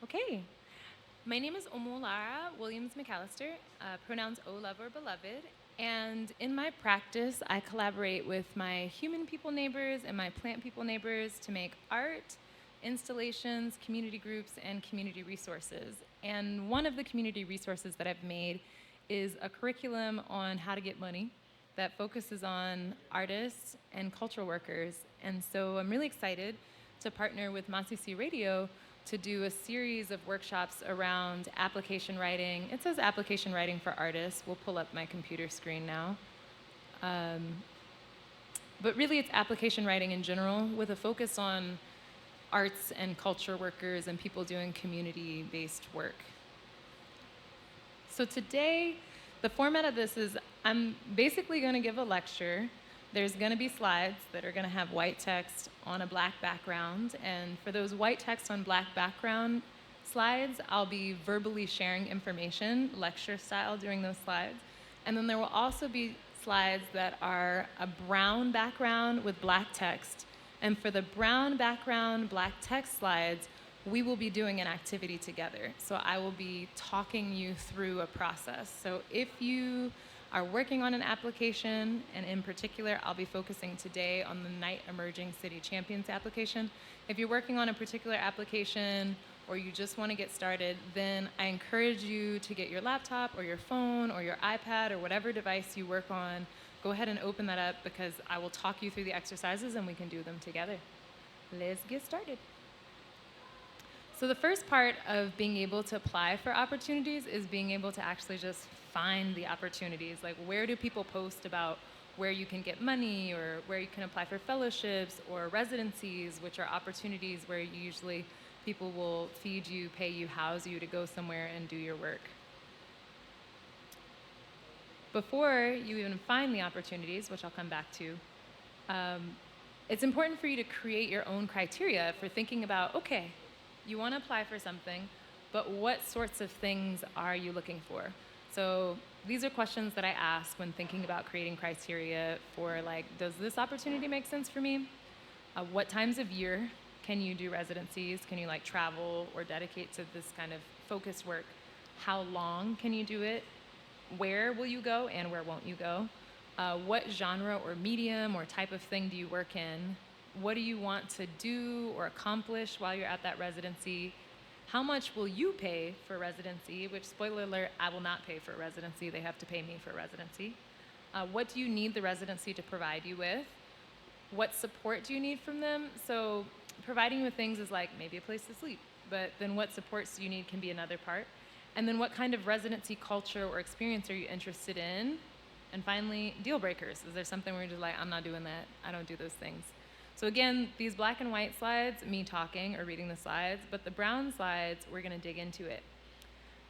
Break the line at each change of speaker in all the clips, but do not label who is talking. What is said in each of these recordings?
Okay. My name is Ọmọlará Williams McAllister, pronouns O, love, or beloved. And in my practice, I collaborate with my human people neighbors and my plant people neighbors to make art, installations, community groups, and community resources. And one of the community resources that I've made is a curriculum on how to get money that focuses on artists and cultural workers. And so I'm really excited to partner with Masisi Radio to do a series of workshops around application writing. It says application writing for artists. We'll pull up my computer screen now. But really, it's application writing in general with a focus on arts and culture workers and people doing community-based work. So today, the format of this is I'm basically going to give a lecture. There's going to be slides that are going to have white text on a black background. And for those white text on black background slides, I'll be verbally sharing information, lecture style, during those slides. And then there will also be slides that are a brown background with black text. And for the brown background, black text slides, we will be doing an activity together. So I will be talking you through a process. So if you are working on an application, and in particular, I'll be focusing today on the Night Emerging City Champions application. If you're working on a particular application or you just want to get started, then I encourage you to get your laptop or your phone or your iPad or whatever device you work on. Go ahead and open that up because I will talk you through the exercises and we can do them together. Let's get started. So the first part of being able to apply for opportunities is being able to actually just find the opportunities. Like, where do people post about where you can get money or where you can apply for fellowships or residencies, which are opportunities where usually people will feed you, pay you, house you to go somewhere and do your work. Before you even find the opportunities, which I'll come back to, it's important for you to create your own criteria for thinking about, okay, you want to apply for something, but what sorts of things are you looking for? So these are questions that I ask when thinking about creating criteria for, like, does this opportunity make sense for me? What times of year can you do residencies? Can you travel or dedicate to this kind of focused work? How long can you do it? Where will you go and where won't you go? What genre or medium or type of thing do you work in? What do you want to do or accomplish while you're at that residency? How much will you pay for residency? Which, spoiler alert, I will not pay for a residency. They have to pay me for residency. What do you need the residency to provide you with? What support do you need from them? So providing you with things is like maybe a place to sleep, but then what supports do you need can be another part. And then what kind of residency culture or experience are you interested in? And finally, deal breakers. Is there something where you're just like, I'm not doing that, I don't do those things? So again, these black and white slides, me talking or reading the slides, but the brown slides, we're going to dig into it.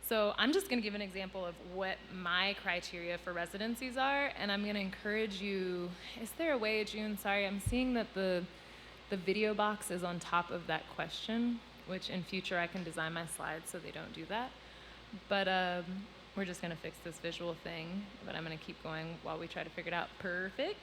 So I'm just going to give an example of what my criteria for residencies are, and I'm going to encourage you. Is there a way, June? Sorry, I'm seeing that the video box is on top of that question, which in future I can design my slides so they don't do that. But we're just going to fix this visual thing, but I'm going to keep going while we try to figure it out. Perfect.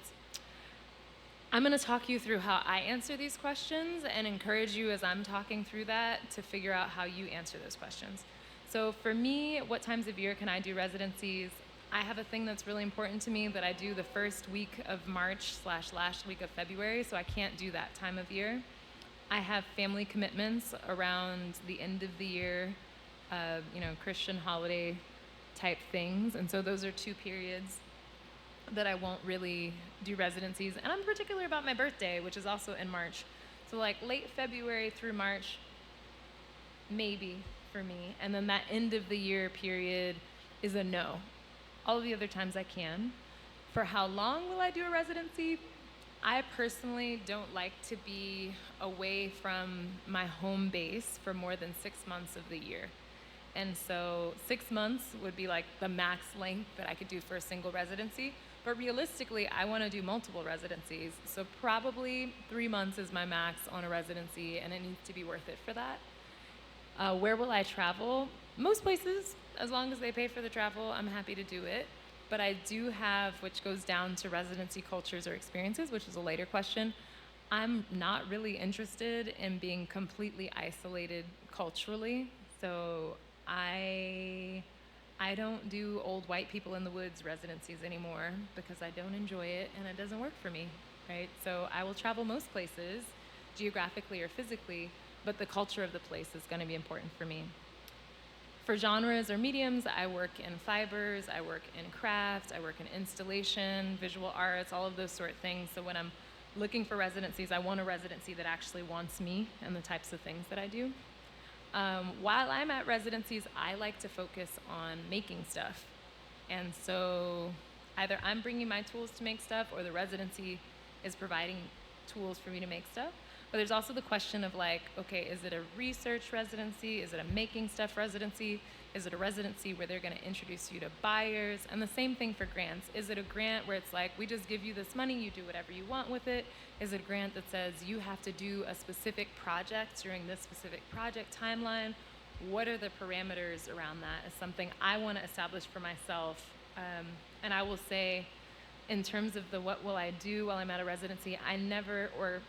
I'm going to talk you through how I answer these questions and encourage you as I'm talking through that to figure out how you answer those questions. So for me, what times of year can I do residencies? I have a thing that's really important to me that I do the first week of March / last week of February, so I can't do that time of year. I have family commitments around the end of the year, Christian holiday type things, and so those are two periods that I won't really do residencies. And I'm particular about my birthday, which is also in March. So late February through March, maybe for me. And then that end of the year period is a no. All of the other times I can. For how long will I do a residency? I personally don't like to be away from my home base for more than 6 months of the year. And so 6 months would be the max length that I could do for a single residency. But realistically, I want to do multiple residencies. So probably 3 months is my max on a residency, and it needs to be worth it for that. Where will I travel? Most places, as long as they pay for the travel, I'm happy to do it. But I do have, which goes down to residency cultures or experiences, which is a later question. I'm not really interested in being completely isolated culturally. So I don't do old white people in the woods residencies anymore because I don't enjoy it and it doesn't work for me, right? So I will travel most places, geographically or physically, but the culture of the place is going to be important for me. For genres or mediums, I work in fibers, I work in crafts, I work in installation, visual arts, all of those sort of things. So when I'm looking for residencies, I want a residency that actually wants me and the types of things that I do. While I'm at residencies, I like to focus on making stuff. And so either I'm bringing my tools to make stuff or the residency is providing tools for me to make stuff. But there's also the question of like, okay, is it a research residency? Is it a making stuff residency? Is it a residency where they're going to introduce you to buyers? And the same thing for grants. Is it a grant where it's like, we just give you this money, you do whatever you want with it? Is it a grant that says you have to do a specific project during this specific project timeline? What are the parameters around that is something I want to establish for myself. And I will say, in terms of the what will I do while I'm at a residency, I never, or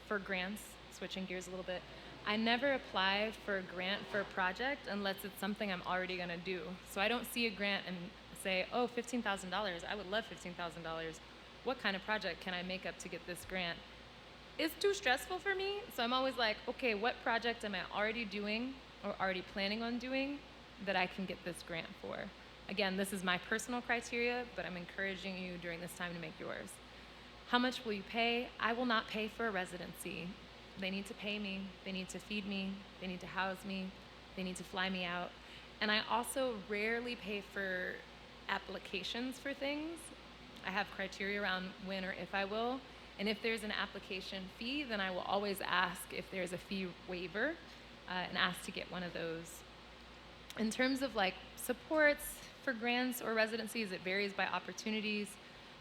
for grants, switching gears a little bit, I never apply for a grant for a project unless it's something I'm already going to do. So I don't see a grant and say, oh, $15,000, I would love $15,000. What kind of project can I make up to get this grant? It's too stressful for me. So I'm always like, okay, what project am I already doing or already planning on doing that I can get this grant for? Again, this is my personal criteria, but I'm encouraging you during this time to make yours. How much will you pay? I will not pay for a residency. They need to pay me, they need to feed me, they need to house me, they need to fly me out. And I also rarely pay for applications for things. I have criteria around when or if I will. And if there's an application fee, then I will always ask if there's a fee waiver and ask to get one of those. In terms of like supports for grants or residencies, it varies by opportunities.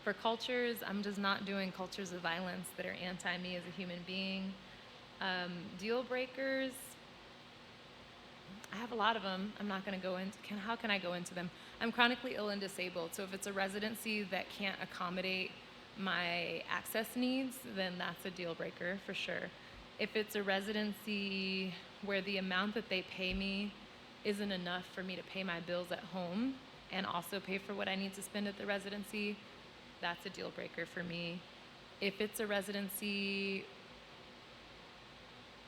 For cultures, I'm just not doing cultures of violence that are anti-me as a human being. Deal breakers, I have a lot of them. I'm not going to go into, how can I go into them? I'm chronically ill and disabled, so if it's a residency that can't accommodate my access needs, then that's a deal breaker for sure. If it's a residency where the amount that they pay me isn't enough for me to pay my bills at home and also pay for what I need to spend at the residency, that's a deal breaker for me. If it's a residency,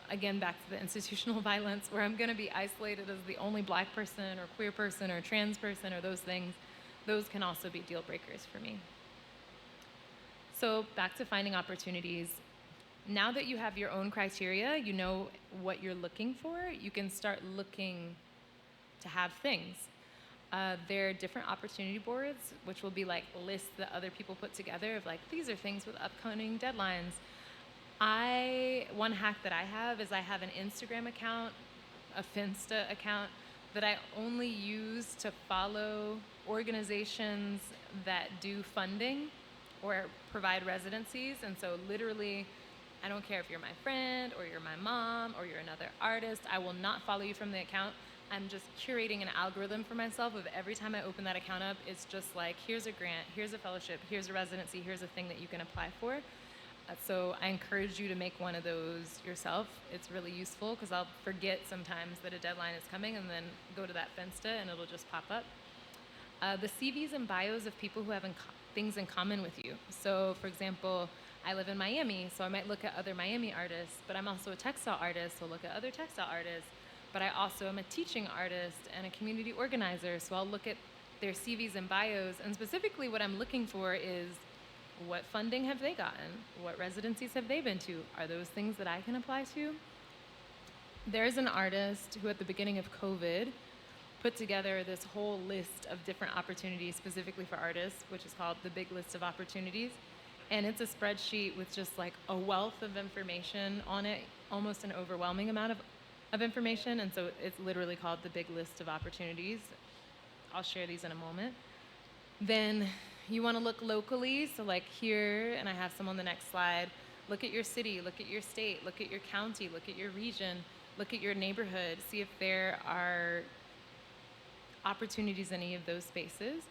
again, back to the institutional violence, where I'm going to be isolated as the only black person or queer person or trans person or those things, those can also be deal breakers for me. So back to finding opportunities. Now that you have your own criteria, you know what you're looking for, you can start looking to have things. There are different opportunity boards, which will be like lists that other people put together of like, these are things with upcoming deadlines. One hack that I have is I have an Instagram account, a Finsta account, that I only use to follow organizations that do funding or provide residencies. And so literally, I don't care if you're my friend or you're my mom or you're another artist, I will not follow you from the account. I'm just curating an algorithm for myself of every time I open that account up, it's just like, here's a grant, here's a fellowship, here's a residency, here's a thing that you can apply for. So I encourage you to make one of those yourself. It's really useful because I'll forget sometimes that a deadline is coming and then go to that Finsta and it'll just pop up. The CVs and bios of people who have things in common with you. So for example, I live in Miami, so I might look at other Miami artists, but I'm also a textile artist, so look at other textile artists. But I also am a teaching artist and a community organizer, so I'll look at their CVs and bios, and specifically what I'm looking for is what funding have they gotten? What residencies have they been to? Are those things that I can apply to? There's an artist who at the beginning of COVID put together this whole list of different opportunities specifically for artists, which is called the Big List of Opportunities. And it's a spreadsheet with just like a wealth of information on it, almost an overwhelming amount of information. And so it's literally called the Big List of Opportunities. I'll share these in a moment. Then you want to look locally. So like here, and I have some on the next slide, look at your city, look at your state, look at your county, look at your region, look at your neighborhood, see if there are opportunities in any of those spaces.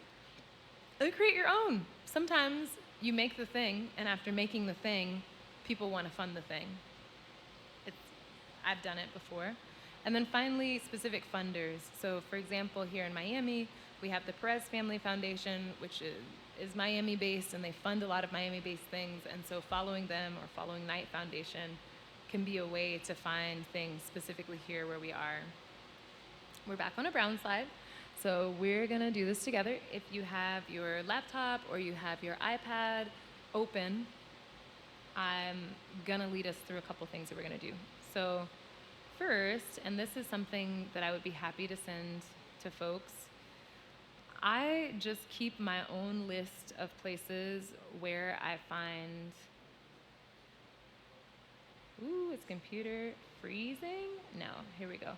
And create your own. Sometimes you make the thing, and after making the thing, people want to fund the thing. I've done it before. And then finally, specific funders. So for example, here in Miami, we have the Perez Family Foundation, which is Miami-based, and they fund a lot of Miami-based things. And so following them or following Knight Foundation can be a way to find things specifically here where we are. We're back on a brown slide. So we're gonna do this together. If you have your laptop or you have your iPad open, I'm gonna lead us through a couple things that we're gonna do. So first, and this is something that I would be happy to send to folks, I just keep my own list of places where I find, ooh, is computer freezing? No, here we go.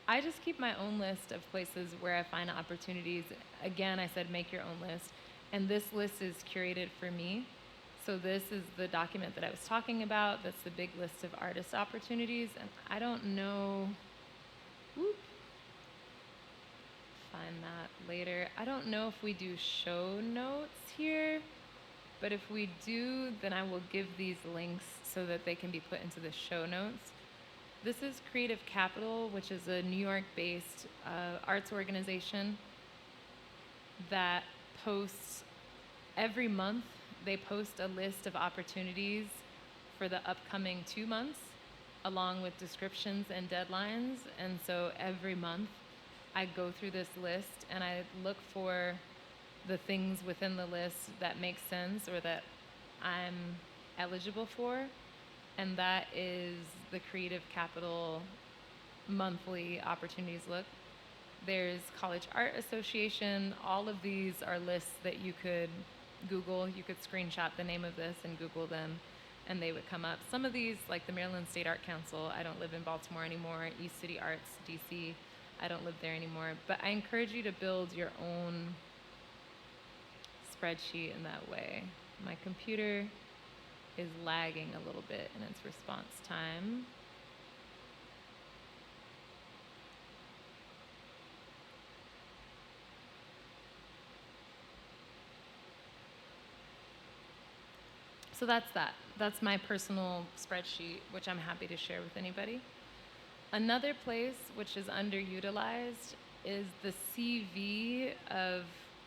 I just keep my own list of places where I find opportunities. Again, I said make your own list. And this list is curated for me. So this is the document that I was talking about. That's the big list of artist opportunities. And I don't know, find that later. I don't know if we do show notes here, but if we do, then I will give these links so that they can be put into the show notes. This is Creative Capital, which is a New York-based arts organization that posts every month. They post a list of opportunities for the upcoming 2 months, along with descriptions and deadlines. And so every month, I go through this list and I look for the things within the list that make sense or that I'm eligible for. And that is the Creative Capital monthly opportunities look. There's College Art Association. All of these are lists that you could Google. You could screenshot the name of this and Google them, and they would come up. Some of these, like the Maryland State Art Council, I don't live in Baltimore anymore. East City Arts, DC, I don't live there anymore. But I encourage you to build your own spreadsheet in that way. My computer is lagging a little bit in its response time. So that's that. That's my personal spreadsheet, which I'm happy to share with anybody. Another place which is underutilized is the CV of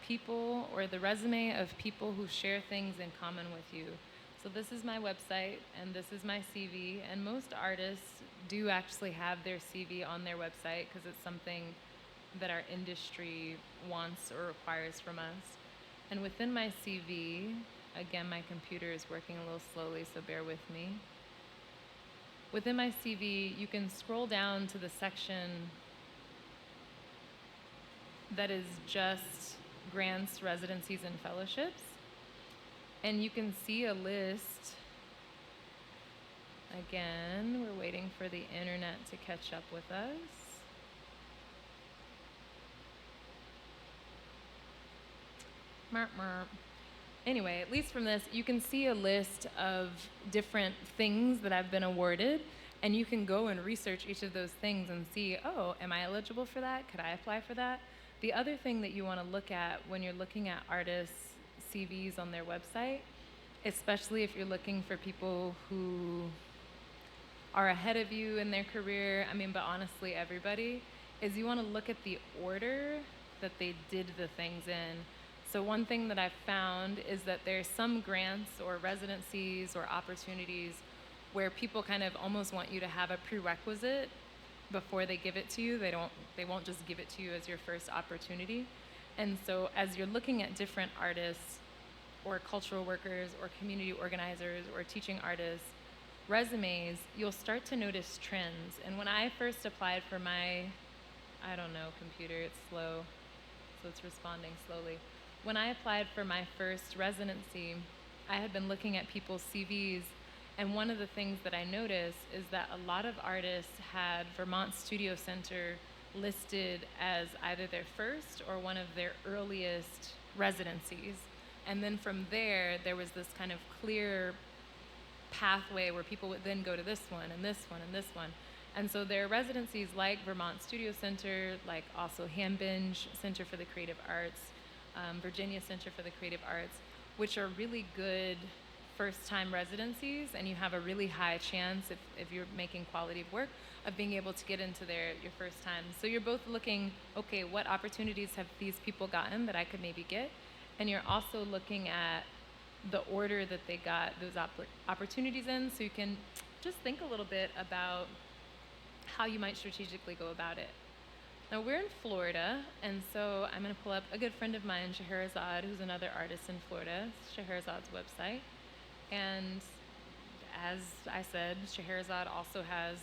people, or the resume of people who share things in common with you. So this is my website, and this is my CV, and most artists do actually have their CV on their website because it's something that our industry wants or requires from us. And within my CV, again, my computer is working a little slowly, so bear with me. Within my CV, you can scroll down to the section that is just grants, residencies, and fellowships. And you can see a list. Again, we're waiting for the internet to catch up with us. Merp, merp. Anyway, at least from this, you can see a list of different things that I've been awarded, and you can go and research each of those things and see, oh, am I eligible for that? Could I apply for that? The other thing that you want to look at when you're looking at artists' CVs on their website, especially if you're looking for people who are ahead of you in their career, but honestly, everybody, is you want to look at the order that they did the things in. So one thing that I've found is that there's some grants or residencies or opportunities where people kind of almost want you to have a prerequisite before they give it to you. They won't just give it to you as your first opportunity. And so as you're looking at different artists or cultural workers or community organizers or teaching artists' resumes, you'll start to notice trends. And when I first applied for my, computer, it's slow, so it's responding slowly. When I applied for my first residency, I had been looking at people's CVs, and one of the things that I noticed is that a lot of artists had Vermont Studio Center listed as either their first or one of their earliest residencies. And then from there was this kind of clear pathway where people would then go to this one and this one and this one. And so there are residencies like Vermont Studio Center, like also Hambinge Center for the Creative Arts, Virginia Center for the Creative Arts, which are really good first-time residencies, and you have a really high chance, if you're making quality of work, of being able to get into your first time. So you're both looking, okay, what opportunities have these people gotten that I could maybe get? And you're also looking at the order that they got those opportunities in, so you can just think a little bit about how you might strategically go about it. Now, we're in Florida, and so I'm going to pull up a good friend of mine, Scheherazade, who's another artist in Florida, Scheherazade's website. And as I said, Scheherazade also has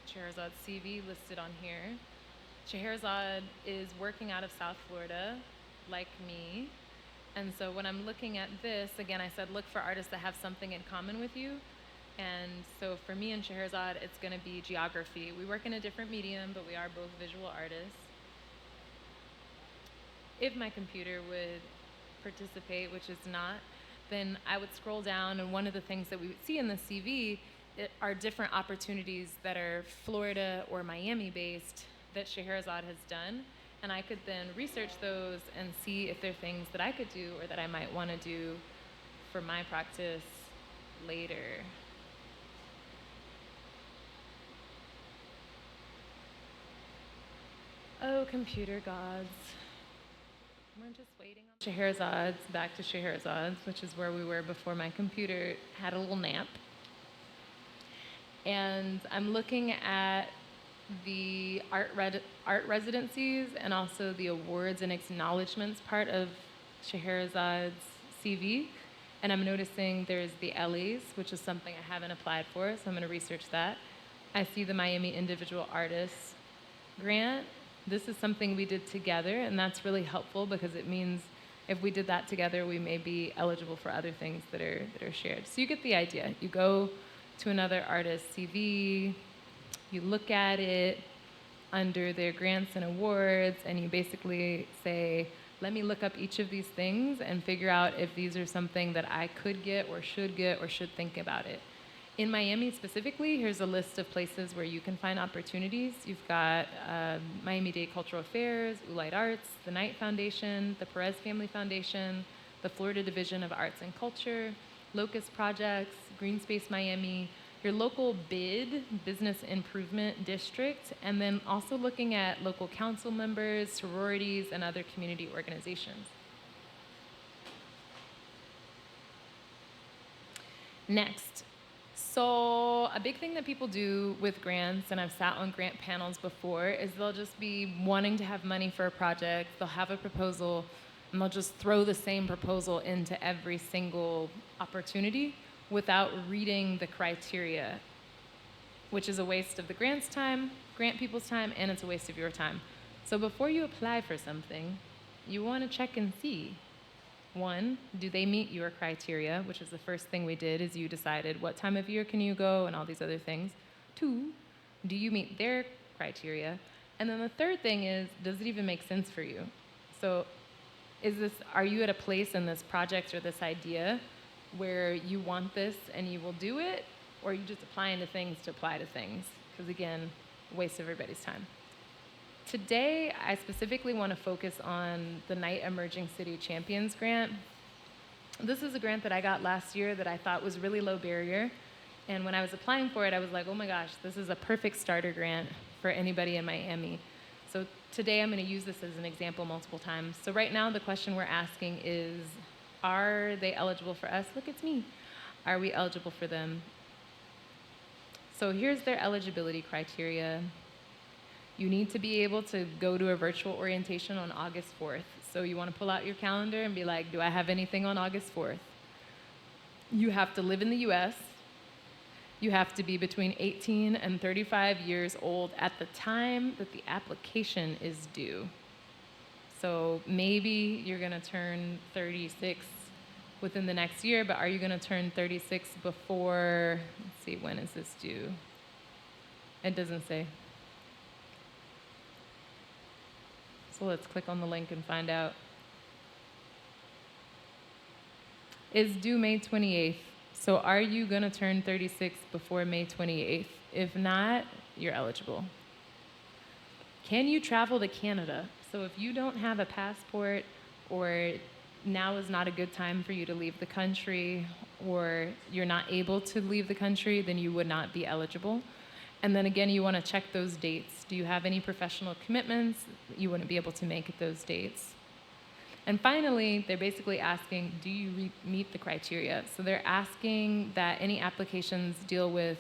Scheherazade's CV listed on here. Scheherazade is working out of South Florida, like me. And so when I'm looking at this, again, I said look for artists that have something in common with you. And so for me and Scheherazade, it's going to be geography. We work in a different medium, but we are both visual artists. If my computer would participate, which is not, then I would scroll down, and one of the things that we would see in the CV are different opportunities that are Florida or Miami based that Scheherazade has done. And I could then research those and see if they're things that I could do or that I might want to do for my practice later. Oh, computer gods. We're just waiting on Scheherazade's, back to Scheherazade's, which is where we were before my computer had a little nap. And I'm looking at the art residencies and also the awards and acknowledgements part of Scheherazade's CV. And I'm noticing there's the Ellie's, which is something I haven't applied for, so I'm going to research that. I see the Miami Individual Artists Grant. This is something we did together, and that's really helpful because it means if we did that together, we may be eligible for other things that are shared. So you get the idea. You go to another artist's CV, you look at it under their grants and awards, and you basically say, let me look up each of these things and figure out if these are something that I could get or should think about it. In Miami specifically, here's a list of places where you can find opportunities. You've got Miami-Dade Cultural Affairs, Ulite Arts, the Knight Foundation, the Perez Family Foundation, the Florida Division of Arts and Culture, Locust Projects, Green Space Miami, your local BID, Business Improvement District, and then also looking at local council members, sororities, and other community organizations. Next. So a big thing that people do with grants, and I've sat on grant panels before, is they'll just be wanting to have money for a project, they'll have a proposal, and they'll just throw the same proposal into every single opportunity without reading the criteria, which is a waste of the grant's time, grant people's time, and it's a waste of your time. So before you apply for something, you want to check and see. 1, do they meet your criteria, which is the first thing we did, is you decided what time of year can you go and all these other things. 2, do you meet their criteria? And then the third thing is, does it even make sense for you? So are you at a place in this project or this idea where you want this and you will do it, or are you just applying to things to apply to things? Because again, waste of everybody's time. Today, I specifically want to focus on the Knight Emerging City Champions grant. This is a grant that I got last year that I thought was really low barrier. And when I was applying for it, I was like, oh my gosh, this is a perfect starter grant for anybody in Miami. So today, I'm going to use this as an example multiple times. So right now, the question we're asking is, are they eligible for us? Look, it's me. Are we eligible for them? So here's their eligibility criteria. You need to be able to go to a virtual orientation on August 4th. So you want to pull out your calendar and be like, do I have anything on August 4th? You have to live in the US. You have to be between 18 and 35 years old at the time that the application is due. So maybe you're going to turn 36 within the next year, but are you going to turn 36 before, let's see, when is this due? It doesn't say. So let's click on the link and find out. It's due May 28th. So are you going to turn 36 before May 28th? If not, you're eligible. Can you travel to Canada? So if you don't have a passport, or now is not a good time for you to leave the country, or you're not able to leave the country, then you would not be eligible. And then again, you want to check those dates. Do you have any professional commitments? You wouldn't be able to make those dates. And finally, they're basically asking, do you meet the criteria? So they're asking that any applications deal with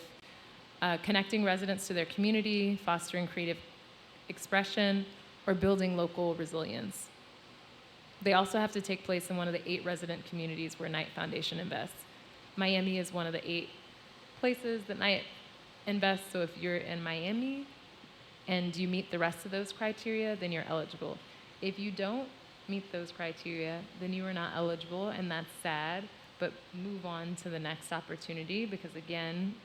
connecting residents to their community, fostering creative expression, or building local resilience. They also have to take place in one of the 8 resident communities where Knight Foundation invests. Miami is one of the 8 places that Knight invests, so if you're in Miami and you meet the rest of those criteria, then you're eligible. If you don't meet those criteria, then you are not eligible, and that's sad, but move on to the next opportunity, because again,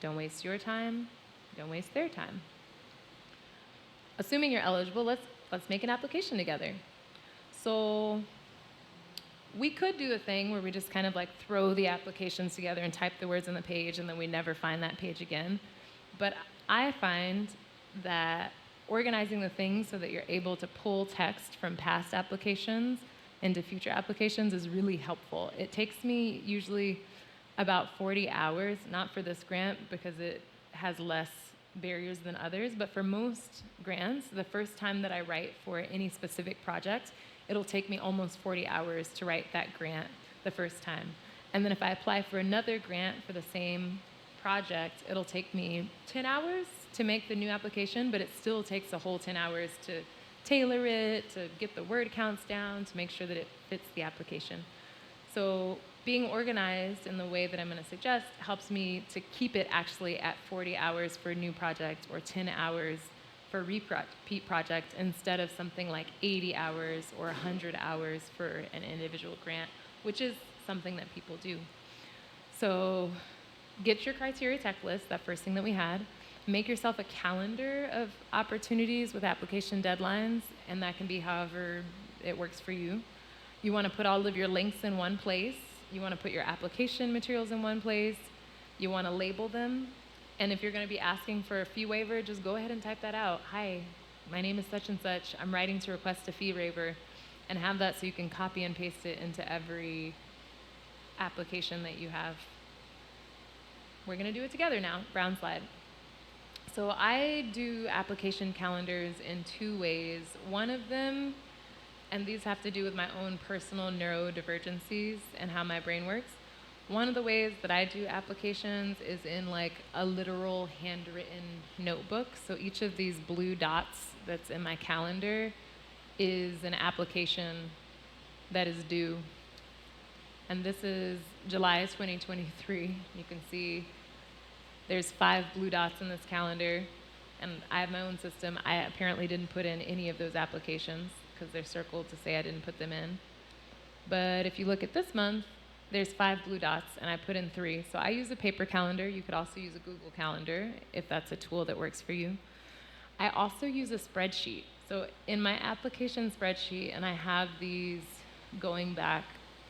don't waste your time, don't waste their time. Assuming you're eligible, let's make an application together. So we could do a thing where we just kind of like throw the applications together and type the words on the page, and then we never find that page again. But I find that organizing the things so that you're able to pull text from past applications into future applications is really helpful. It takes me usually about 40 hours, not for this grant because it has less barriers than others, but for most grants, the first time that I write for any specific project, it'll take me almost 40 hours to write that grant the first time. And then if I apply for another grant for the same project, it'll take me 10 hours to make the new application, but it still takes a whole 10 hours to tailor it, to get the word counts down, to make sure that it fits the application. So being organized in the way that I'm going to suggest helps me to keep it actually at 40 hours for a new project or 10 hours for a repeat project instead of something like 80 hours or 100 hours for an individual grant, which is something that people do. So get your criteria checklist, that first thing that we had. Make yourself a calendar of opportunities with application deadlines, and that can be however it works for you. You want to put all of your links in one place. You want to put your application materials in one place. You want to label them. And if you're going to be asking for a fee waiver, just go ahead and type that out. Hi, my name is such and such. I'm writing to request a fee waiver, and have that so you can copy and paste it into every application that you have. We're going to do it together now. Brown slide. So I do application calendars in 2 ways. One of them, and these have to do with my own personal neurodivergencies and how my brain works. One of the ways that I do applications is in like a literal handwritten notebook. So each of these blue dots that's in my calendar is an application that is due. And this is July 2023. You can see there's 5 blue dots in this calendar, and I have my own system. I apparently didn't put in any of those applications because they're circled to say I didn't put them in. But if you look at this month, there's 5 blue dots, and I put in 3. So I use a paper calendar. You could also use a Google Calendar if that's a tool that works for you. I also use a spreadsheet. So in my application spreadsheet, and I have these going back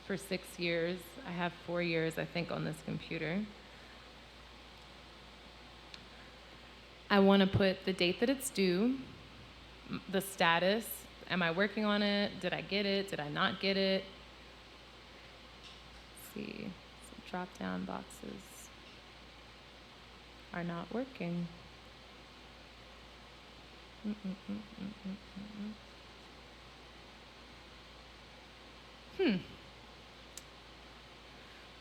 for 6 years. I have 4 years, I think, on this computer. I want to put the date that it's due, the status, am I working on it, did I get it, did I not get it? Let's see, some drop-down boxes are not working.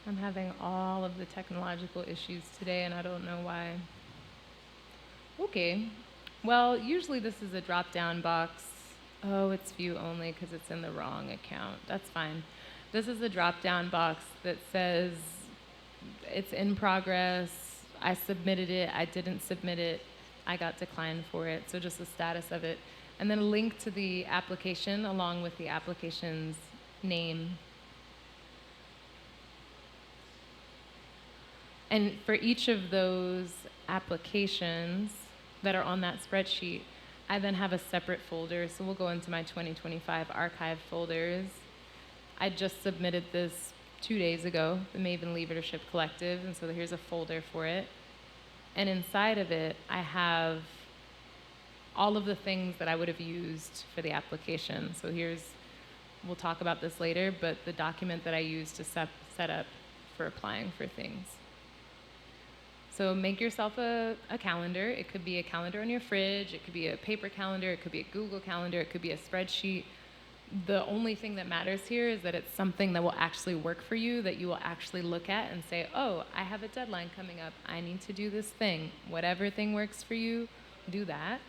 I'm having all of the technological issues today, and I don't know why. Okay, well, usually this is a drop-down box. Oh, it's view only because it's in the wrong account. That's fine. This is a drop-down box that says it's in progress, I submitted it, I didn't submit it, I got declined for it, so just the status of it. And then a link to the application along with the application's name. And for each of those applications that are on that spreadsheet, I then have a separate folder. So we'll go into my 2025 archive folders. I just submitted this 2 days ago, the Maven Leadership Collective, and so here's a folder for it. And inside of it, I have all of the things that I would have used for the application. So we'll talk about this later, but the document that I used to set up for applying for things. So make yourself a calendar. It could be a calendar on your fridge. It could be a paper calendar. It could be a Google calendar. It could be a spreadsheet. The only thing that matters here is that it's something that will actually work for you, that you will actually look at and say, oh, I have a deadline coming up. I need to do this thing. Whatever thing works for you, do that.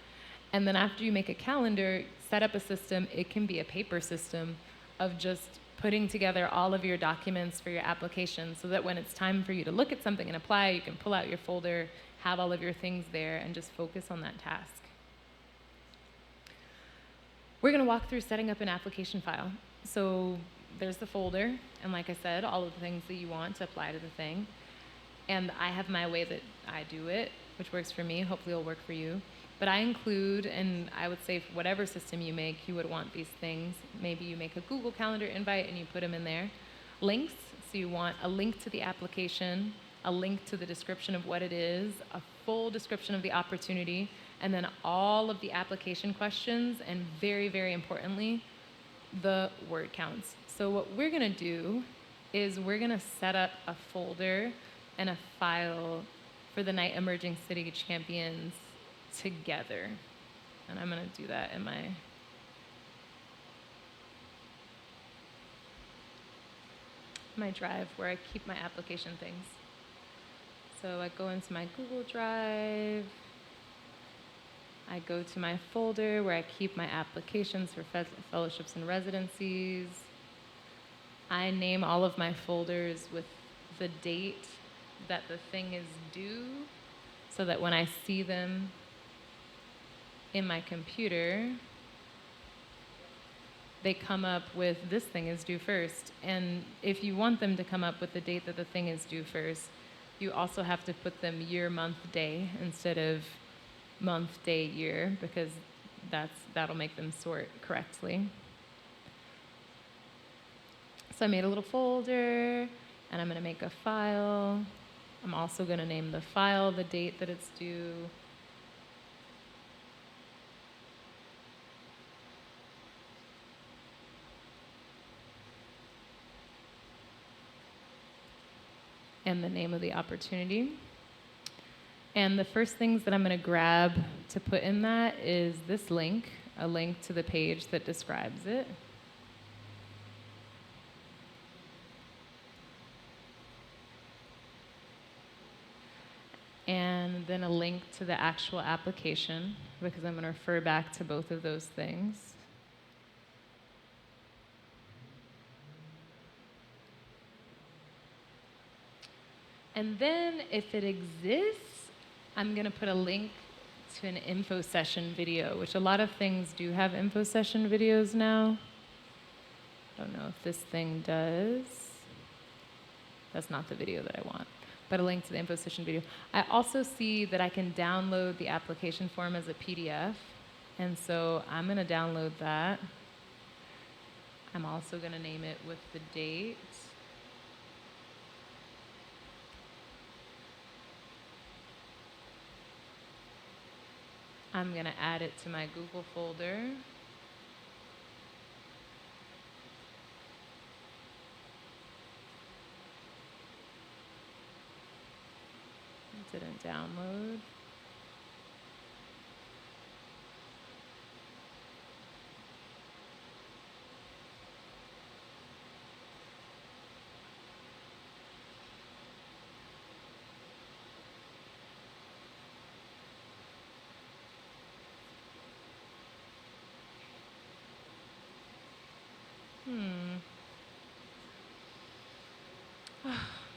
And then after you make a calendar, set up a system. It can be a paper system of just putting together all of your documents for your application so that when it's time for you to look at something and apply, you can pull out your folder, have all of your things there, and just focus on that task. We're going to walk through setting up an application file. So there's the folder, and like I said, all of the things that you want to apply to the thing. And I have my way that I do it, which works for me. Hopefully it'll work for you. But I include, and I would say for whatever system you make, you would want these things. Maybe you make a Google Calendar invite and you put them in there. Links, so you want a link to the application, a link to the description of what it is, a full description of the opportunity, and then all of the application questions, and very, very importantly, the word counts. So what we're gonna do is we're gonna set up a folder and a file for the Night Emerging City Champions together. And I'm gonna do that in my drive where I keep my application things. So I go into my Google Drive, I go to my folder where I keep my applications for fellowships and residencies. I name all of my folders with the date that the thing is due, so that when I see them in my computer, they come up with this thing is due first. And if you want them to come up with the date that the thing is due first, you also have to put them year, month, day instead of month, day, year, because that'll make them sort correctly. So I made a little folder, and I'm going to make a file. I'm also going to name the file the date that it's due. And the name of the opportunity. And the first things that I'm going to grab to put in that is this link, a link to the page that describes it. And then a link to the actual application, because I'm going to refer back to both of those things. And then, if it exists, I'm going to put a link to an info session video, which a lot of things do have info session videos now. I don't know if this thing does. That's not the video that I want, but a link to the info session video. I also see that I can download the application form as a PDF, and so I'm going to download that. I'm also going to name it with the date. I'm going to add it to my Google folder. It didn't download.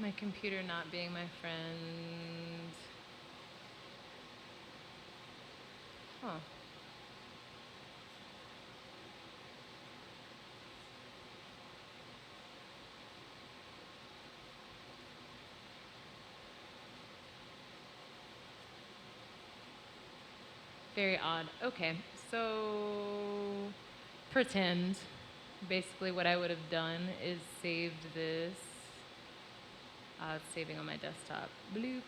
My computer not being my friend. Huh. Very odd. Okay, so pretend. Basically what I would have done is saved this. It's saving on my desktop. Bloop.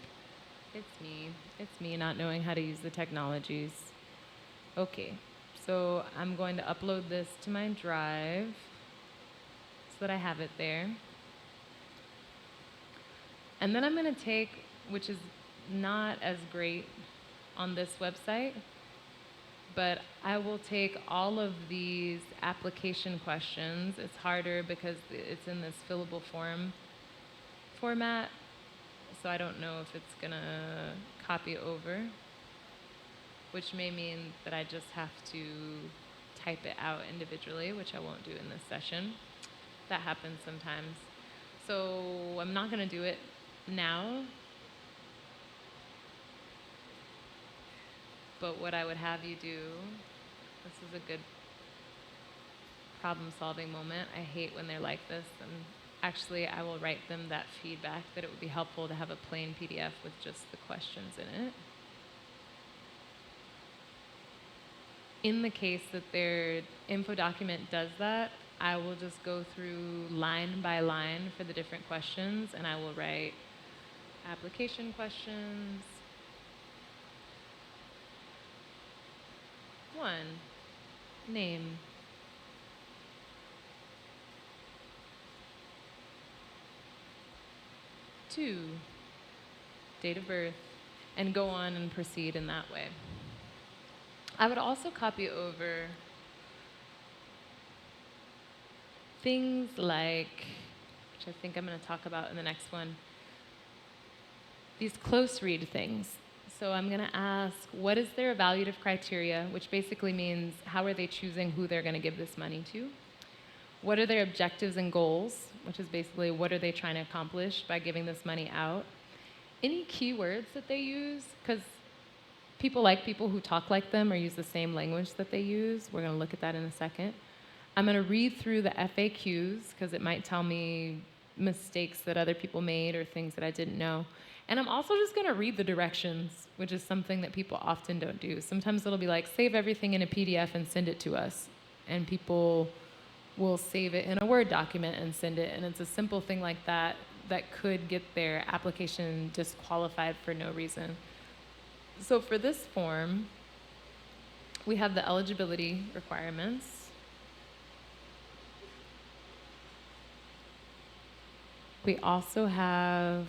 It's me not knowing how to use the technologies. Okay, so I'm going to upload this to my drive so that I have it there. And then I'm going to take, which is not as great on this website, but I will take all of these application questions. It's harder because it's in this fillable format, so I don't know if it's going to copy over, which may mean that I just have to type it out individually, which I won't do in this session. That happens sometimes. So I'm not going to do it now, but what I would have you do, this is a good problem-solving moment. I hate when they're like this, and actually I will write them that feedback that it would be helpful to have a plain PDF with just the questions in it. In the case that their info document does that, I will just go through line by line for the different questions, and I will write application questions. 1, name. 2, date of birth, and go on and proceed in that way. I would also copy over things like, which I think I'm going to talk about in the next one, these close read things. So I'm going to ask, what is their evaluative criteria, which basically means how are they choosing who they're going to give this money to? What are their objectives and goals, which is basically what are they trying to accomplish by giving this money out? Any keywords that they use, because people like people who talk like them or use the same language that they use. We're going to look at that in a second. I'm going to read through the FAQs because it might tell me mistakes that other people made or things that I didn't know. And I'm also just going to read the directions, which is something that people often don't do. Sometimes it'll be like, save everything in a PDF and send it to us. And people will save it in a Word document and send it. And it's a simple thing like that that could get their application disqualified for no reason. So for this form, we have the eligibility requirements. We also have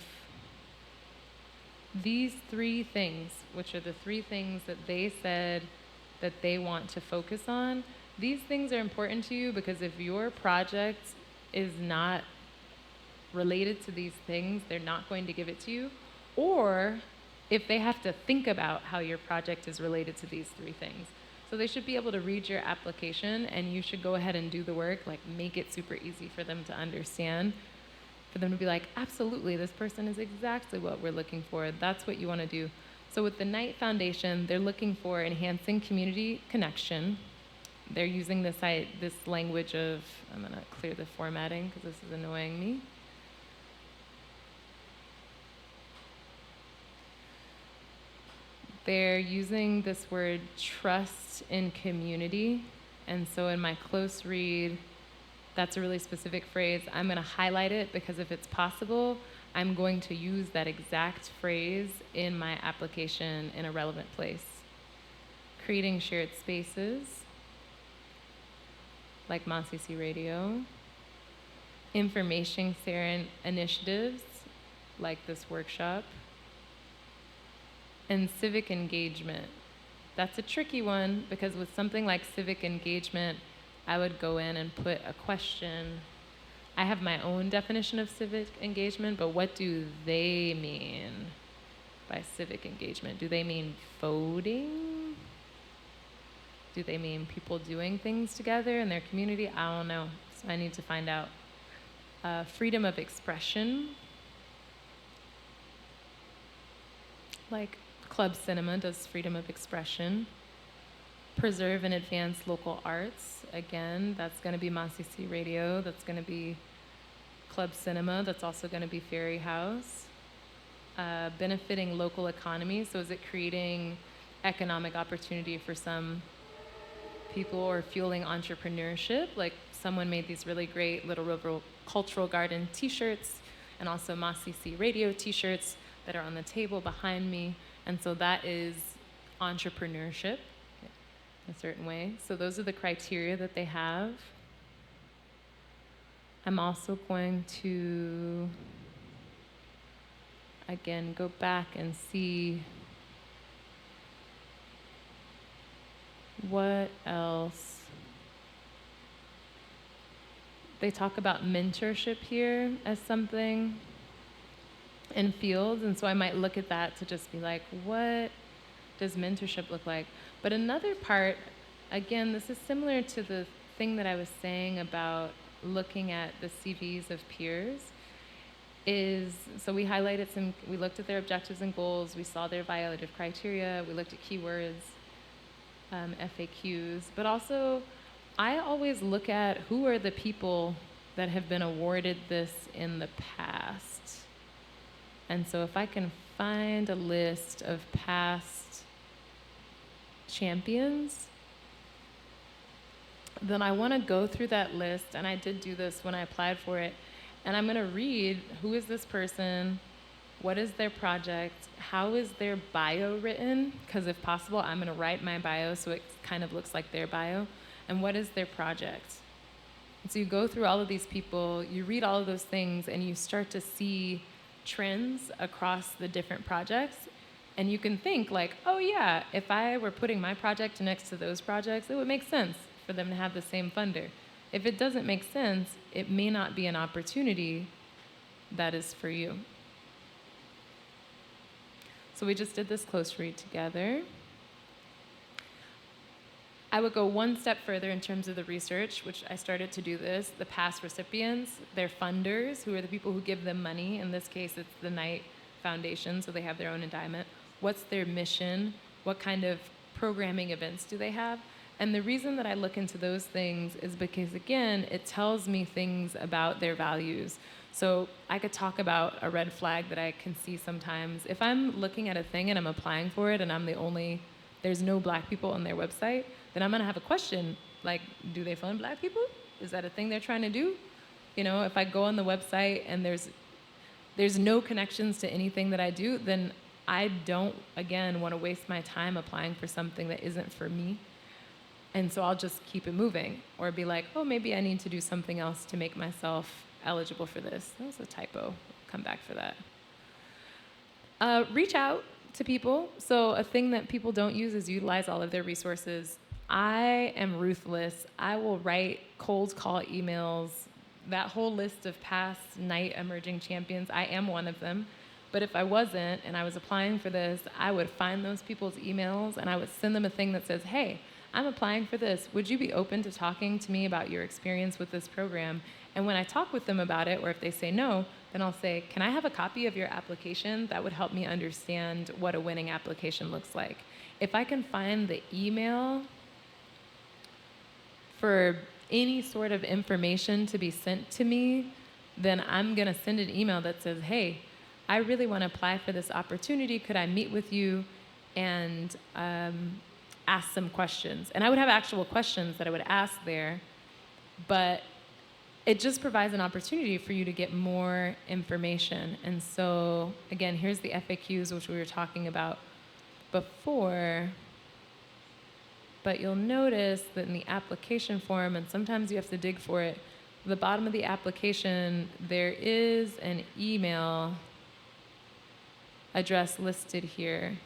these 3 things, which are the 3 things that they said that they want to focus on. These things are important to you because if your project is not related to these things, they're not going to give it to you. Or if they have to think about how your project is related to these 3 things. So they should be able to read your application, and you should go ahead and do the work, like make it super easy for them to understand, for them to be like, absolutely, this person is exactly what we're looking for. That's what you want to do. So with the Knight Foundation, they're looking for enhancing community connection. They're using this language of, I'm going to clear the formatting because this is annoying me. They're using this word trust in community. And so in my close read, that's a really specific phrase. I'm going to highlight it because if it's possible, I'm going to use that exact phrase in my application in a relevant place. Creating shared spaces, like Masisi Radio. Information sharing initiatives, like this workshop. And civic engagement. That's a tricky one because with something like civic engagement, I would go in and put a question. I have my own definition of civic engagement, but what do they mean by civic engagement? Do they mean voting? Do they mean people doing things together in their community? I don't know, so I need to find out. Freedom of expression. Like Club Cinema does freedom of expression. Preserve and advance local arts. Again, that's going to be Masisi Radio. That's going to be Club Cinema. That's also going to be Ferry House. Benefiting local economy. So is it creating economic opportunity for some people or fueling entrepreneurship? Like someone made these really great Little River Cultural Garden t-shirts and also Masisi Radio t-shirts that are on the table behind me. And so that is entrepreneurship in a certain way. So those are the criteria that they have. I'm also going to again, go back and see what else. They talk about mentorship here as something in fields, and so I might look at that to just be like, what does mentorship look like? But another part, again, this is similar to the thing that I was saying about looking at the CVs of peers, is, so we highlighted some, we looked at their objectives and goals, we saw their evaluative criteria, we looked at keywords, FAQs, but also I always look at who are the people that have been awarded this in the past. And so if I can find a list of past champions, then I want to go through that list, and I did do this when I applied for it, and I'm going to read who is this person, what is their project, how is their bio written, because if possible, I'm going to write my bio so it kind of looks like their bio, and what is their project. And so you go through all of these people, you read all of those things, and you start to see trends across the different projects, and you can think like, oh yeah, if I were putting my project next to those projects, it would make sense for them to have the same funder. If it doesn't make sense, it may not be an opportunity that is for you. So we just did this close read together. I would go one step further in terms of the research, which I started to do this, the past recipients, their funders, who are the people who give them money. In this case, it's the Knight Foundation, so they have their own endowment. What's their mission? What kind of programming events do they have? And the reason that I look into those things is because, again, it tells me things about their values. So I could talk about a red flag that I can see sometimes. If I'm looking at a thing and I'm applying for it and I'm the only, there's no black people on their website, then I'm gonna have a question, like, do they fund black people? Is that a thing they're trying to do? You know, if I go on the website and there's no connections to anything that I do, then I don't, again, wanna waste my time applying for something that isn't for me. And so I'll just keep it moving, or be like, oh, maybe I need to do something else to make myself eligible for this. That was a typo. Come back for that. Reach out to people. So a thing that people don't use is utilize all of their resources. I am ruthless. I will write cold call emails. That whole list of past Knight emerging champions, I am one of them. But if I wasn't and I was applying for this, I would find those people's emails and I would send them a thing that says, hey, I'm applying for this. Would you be open to talking to me about your experience with this program? And when I talk with them about it, or if they say no, then I'll say, can I have a copy of your application? That would help me understand what a winning application looks like. If I can find the email for any sort of information to be sent to me, then I'm gonna send an email that says, hey, I really wanna apply for this opportunity. Could I meet with you and ask some questions? And I would have actual questions that I would ask there, but it just provides an opportunity for you to get more information. And so, again, here's the FAQs, which we were talking about before. But you'll notice that in the application form, and sometimes you have to dig for it, at the bottom of the application, there is an email address listed here.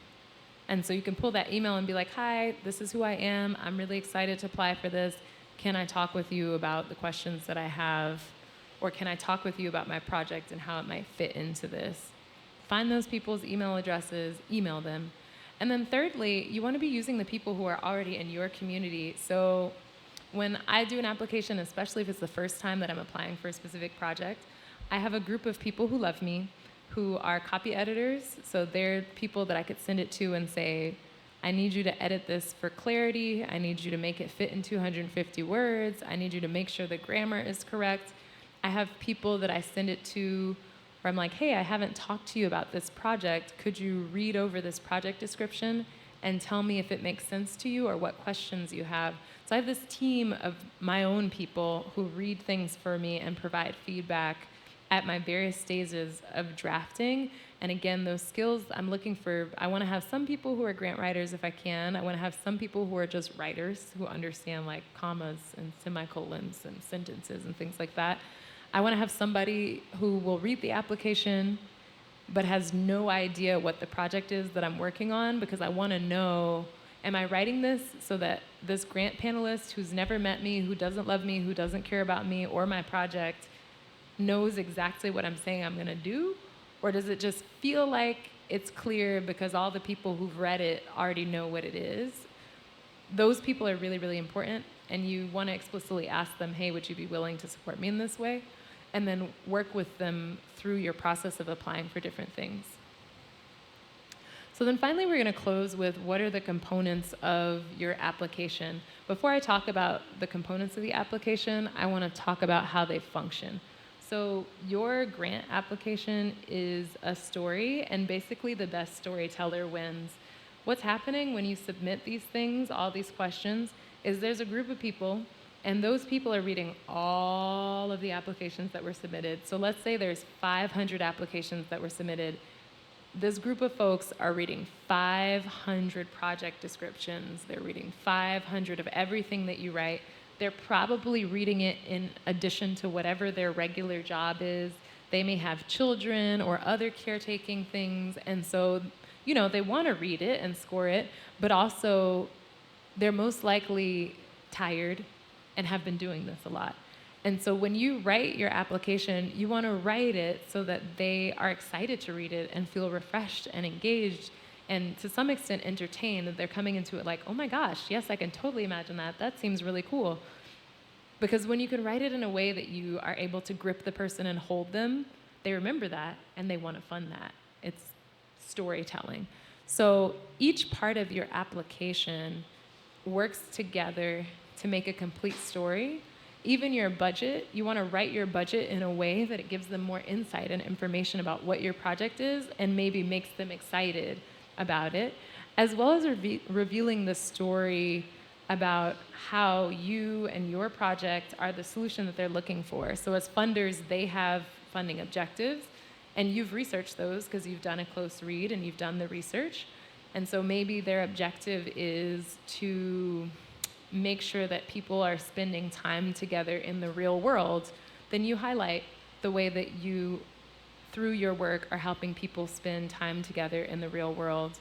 And so you can pull that email and be like, hi, this is who I am. I'm really excited to apply for this. Can I talk with you about the questions that I have? Or can I talk with you about my project and how it might fit into this? Find those people's email addresses, email them. And then thirdly, you want to be using the people who are already in your community. So when I do an application, especially if it's the first time that I'm applying for a specific project, I have a group of people who love me, who are copy editors. So they're people that I could send it to and say, I need you to edit this for clarity. I need you to make it fit in 250 words. I need you to make sure the grammar is correct. I have people that I send it to where I'm like, hey, I haven't talked to you about this project. Could you read over this project description and tell me if it makes sense to you or what questions you have? So I have this team of my own people who read things for me and provide feedback at my various stages of drafting. And again, those skills I'm looking for, I want to have some people who are grant writers if I can. I want to have some people who are just writers who understand like commas and semicolons and sentences and things like that. I want to have somebody who will read the application but has no idea what the project is that I'm working on, because I want to know, am I writing this so that this grant panelist who's never met me, who doesn't love me, who doesn't care about me or my project, knows exactly what I'm saying I'm going to do? Or does it just feel like it's clear because all the people who've read it already know what it is? Those people are really, really important, and you want to explicitly ask them, hey, would you be willing to support me in this way? And then work with them through your process of applying for different things. So then finally, we're going to close with what are the components of your application. Before I talk about the components of the application, I want to talk about how they function. So your grant application is a story, and basically the best storyteller wins. What's happening when you submit these things, all these questions, is there's a group of people, and those people are reading all of the applications that were submitted. So let's say there's 500 applications that were submitted. This group of folks are reading 500 project descriptions. They're reading 500 of everything that you write. They're probably reading it in addition to whatever their regular job is. They may have children or other caretaking things, and so, they want to read it and score it, but also they're most likely tired and have been doing this a lot. And so when you write your application, you want to write it so that they are excited to read it and feel refreshed and engaged and to some extent entertained, that they're coming into it like, oh my gosh, yes, I can totally imagine that. That seems really cool. Because when you can write it in a way that you are able to grip the person and hold them, they remember that and they want to fund that. It's storytelling. So each part of your application works together to make a complete story. Even your budget, you want to write your budget in a way that it gives them more insight and information about what your project is and maybe makes them excited about it, as well as revealing the story about how you and your project are the solution that they're looking for. So as funders, they have funding objectives, and you've researched those because you've done a close read and you've done the research. And so maybe their objective is to make sure that people are spending time together in the real world. Then you highlight the way that you, through your work, are helping people spend time together in the real world.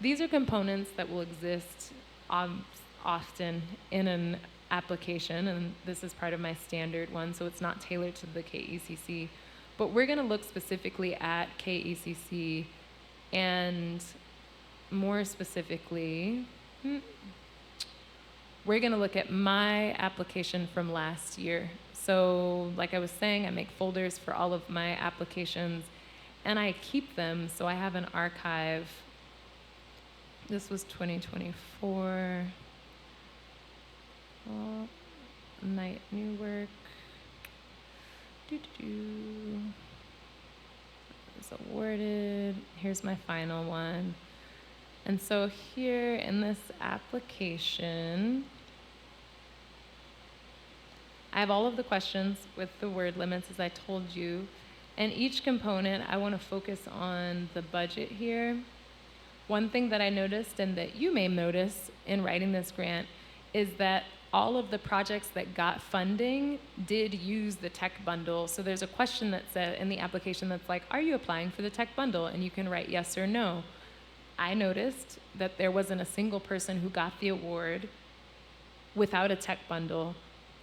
These are components that will exist often in an application, and this is part of my standard one, so it's not tailored to the KECC. But we're going to look specifically at KECC, and more specifically, we're going to look at my application from last year. So like I was saying, I make folders for all of my applications, and I keep them, so I have an archive. This was 2024. Oh, night new work. It was awarded. Here's my final one. And so here in this application, I have all of the questions with the word limits, as I told you. And each component, I want to focus on the budget here. One thing that I noticed, and that you may notice in writing this grant, is that all of the projects that got funding did use the tech bundle. So there's a question that said in the application that's like, are you applying for the tech bundle? And you can write yes or no. I noticed that there wasn't a single person who got the award without a tech bundle.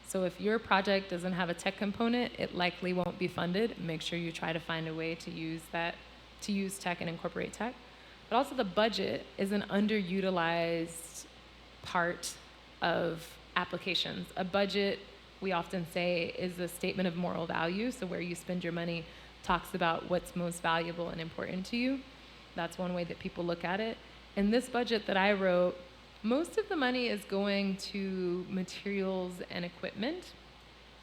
So if your project doesn't have a tech component, it likely won't be funded. Make sure you try to find a way to use that, to use tech and incorporate tech. But also the budget is an underutilized part of applications. A budget, we often say, is a statement of moral value. So where you spend your money talks about what's most valuable and important to you. That's one way that people look at it. In this budget that I wrote, most of the money is going to materials and equipment.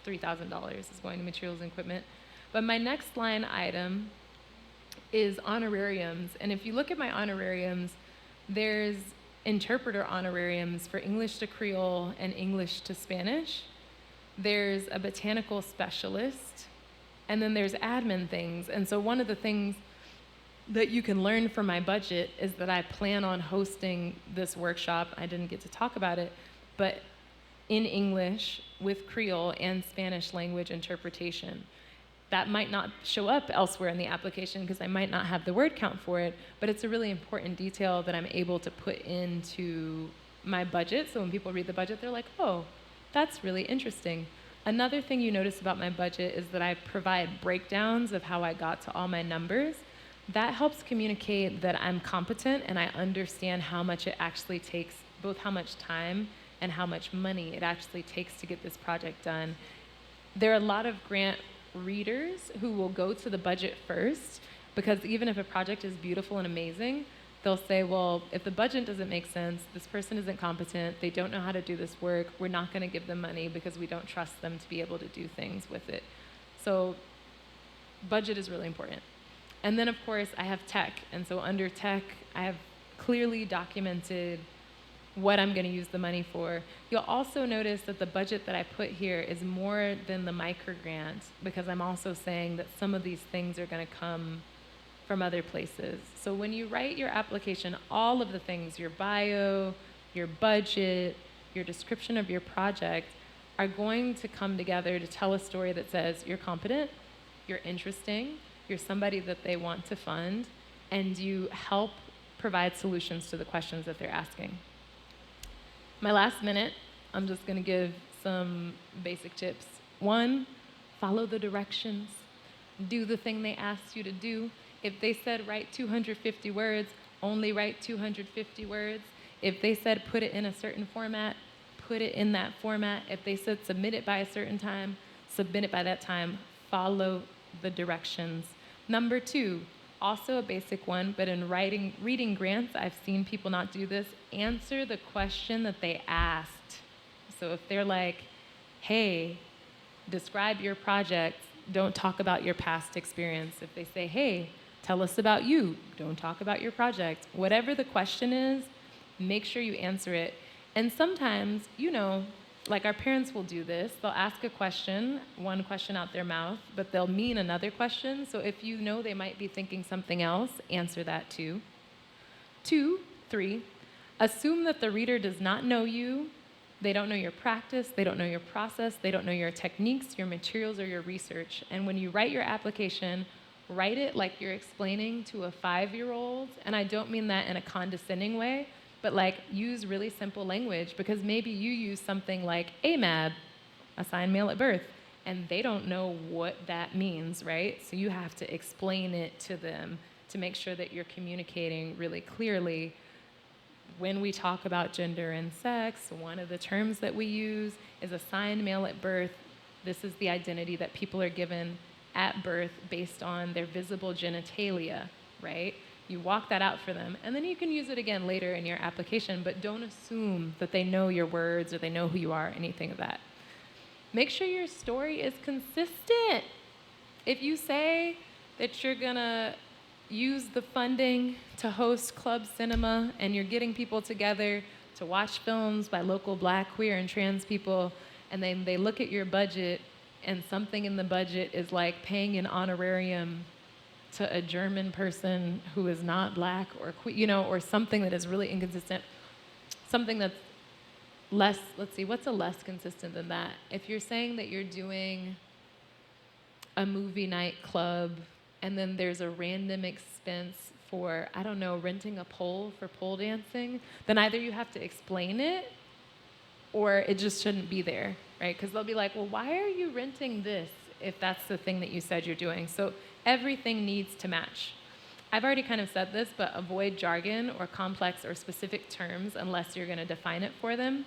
$3,000 is going to materials and equipment. But my next line item is honorariums. And if you look at my honorariums, there's interpreter honorariums for English to Creole and English to Spanish. There's a botanical specialist, and then there's admin things. And so one of the things that you can learn from my budget is that I plan on hosting this workshop. I didn't get to talk about it, but in English with Creole and Spanish language interpretation. that might not show up elsewhere in the application because I might not have the word count for it, but it's a really important detail that I'm able to put into my budget. So when people read the budget, they're like, oh, that's really interesting. Another thing you notice about my budget is that I provide breakdowns of how I got to all my numbers. That helps communicate that I'm competent and I understand how much it actually takes, both how much time and how much money it actually takes to get this project done. There are a lot of grant readers who will go to the budget first, because even if a project is beautiful and amazing, they'll say, well, if the budget doesn't make sense, this person isn't competent, they don't know how to do this work, we're not going to give them money because we don't trust them to be able to do things with it. So budget is really important. And then, of course, I have tech. And so under tech, I have clearly documented what I'm going to use the money for. You'll also notice that the budget that I put here is more than the micro grant, because I'm also saying that some of these things are going to come from other places. So when you write your application, all of the things, your bio, your budget, your description of your project, are going to come together to tell a story that says you're competent, you're interesting, you're somebody that they want to fund, and you help provide solutions to the questions that they're asking. My last minute, I'm just going to give some basic tips. 1, follow the directions. Do the thing they asked you to do. If they said write 250 words, only write 250 words. If they said put it in a certain format, put it in that format. If they said submit it by a certain time, submit it by that time. Follow the directions. Number 2, also a basic one, but in reading grants, I've seen people not do this. Answer the question that they asked. So if they're like, hey, describe your project, don't talk about your past experience. If they say, hey, tell us about you, don't talk about your project. Whatever the question is, make sure you answer it. And sometimes, like our parents will do this. They'll ask a question, one question out their mouth, but they'll mean another question. So if you know they might be thinking something else, answer that too. 2, 3, assume that the reader does not know you. They don't know your practice, they don't know your process, they don't know your techniques, your materials, or your research. And when you write your application, write it like you're explaining to a 5-year-old. And I don't mean that in a condescending way, but use really simple language, because maybe you use something like AMAB, assigned male at birth, and they don't know what that means, right? So you have to explain it to them to make sure that you're communicating really clearly. When we talk about gender and sex, one of the terms that we use is assigned male at birth. This is the identity that people are given at birth based on their visible genitalia, right? You walk that out for them, and then you can use it again later in your application, but don't assume that they know your words or they know who you are, anything of that. Make sure your story is consistent. If you say that you're gonna use the funding to host club cinema and you're getting people together to watch films by local Black, queer, and trans people, and then they look at your budget and something in the budget is like paying an honorarium to a German person who is not Black or or something that is really inconsistent, something that's less, let's see, what's a less consistent than that? If you're saying that you're doing a movie night club and then there's a random expense for, I don't know, renting a pole for pole dancing, then either you have to explain it or it just shouldn't be there, right? Because they'll be like, well, why are you renting this if that's the thing that you said you're doing? So everything needs to match. I've already kind of said this, but avoid jargon or complex or specific terms unless you're going to define it for them.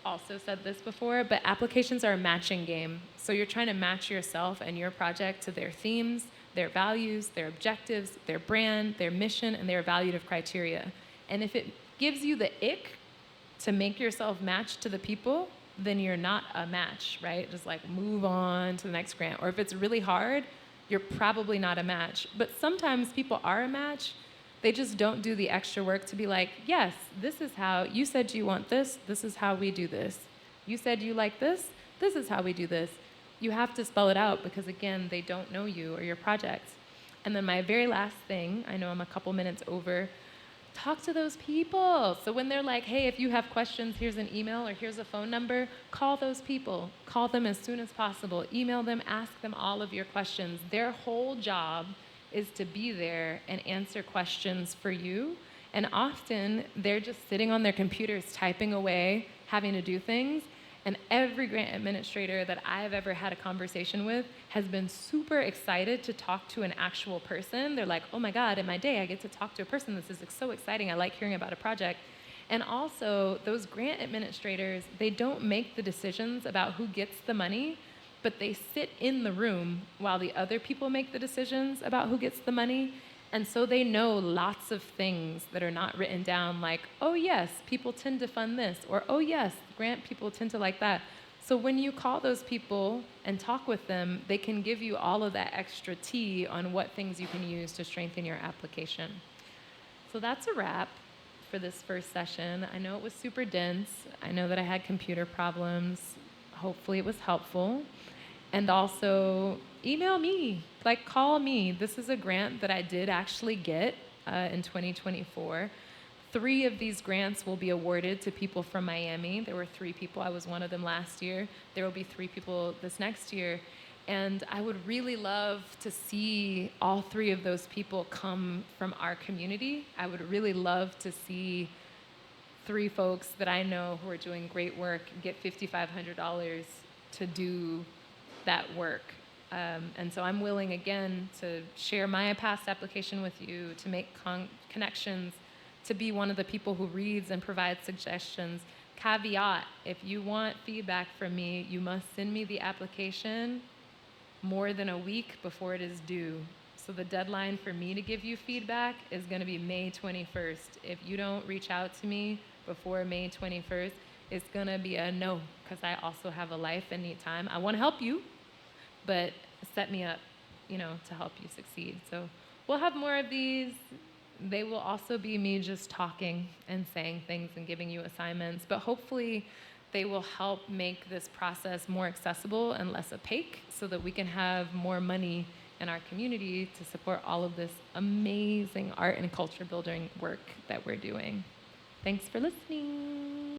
Also said this before, but applications are a matching game. So you're trying to match yourself and your project to their themes, their values, their objectives, their brand, their mission, and their evaluative criteria. And if it gives you the ick to make yourself match to the people, then you're not a match, right? Just move on to the next grant. Or if it's really hard, you're probably not a match. But sometimes people are a match. They just don't do the extra work to be like, yes, this is how, you said you want this is how we do this. You said you like this is how we do this. You have to spell it out because, again, they don't know you or your project. And then my very last thing, I know I'm a couple minutes over, talk to those people. So when they're like, hey, if you have questions, here's an email or here's a phone number, call those people. Call them as soon as possible. Email them, ask them all of your questions. Their whole job is to be there and answer questions for you. And often they're just sitting on their computers typing away, having to do things. And every grant administrator that I've ever had a conversation with has been super excited to talk to an actual person. They're like, oh my God, in my day, I get to talk to a person. This is so exciting. I like hearing about a project. And also, those grant administrators, they don't make the decisions about who gets the money, but they sit in the room while the other people make the decisions about who gets the money. And so they know lots of things that are not written down, like, oh yes, people tend to fund this, or oh yes, grant people tend to like that. So when you call those people and talk with them, they can give you all of that extra tea on what things you can use to strengthen your application. So that's a wrap for this first session. I know it was super dense. I know that I had computer problems. Hopefully it was helpful. And also, email me, like call me. This is a grant that I did actually get in 2024. 3 of these grants will be awarded to people from Miami. There were 3 people. I was one of them last year. There will be 3 people this next year. And I would really love to see all 3 of those people come from our community. I would really love to see 3 folks that I know who are doing great work get $5,500 to do that work. And so I'm willing, again, to share my past application with you, to make connections, to be one of the people who reads and provides suggestions. Caveat, if you want feedback from me, you must send me the application more than a week before it is due. So the deadline for me to give you feedback is going to be May 21st. If you don't reach out to me before May 21st, it's going to be a no, because I also have a life and need time. I want to help you, but set me up, to help you succeed. So we'll have more of these. They will also be me just talking and saying things and giving you assignments, but hopefully they will help make this process more accessible and less opaque so that we can have more money in our community to support all of this amazing art and culture building work that we're doing. Thanks for listening.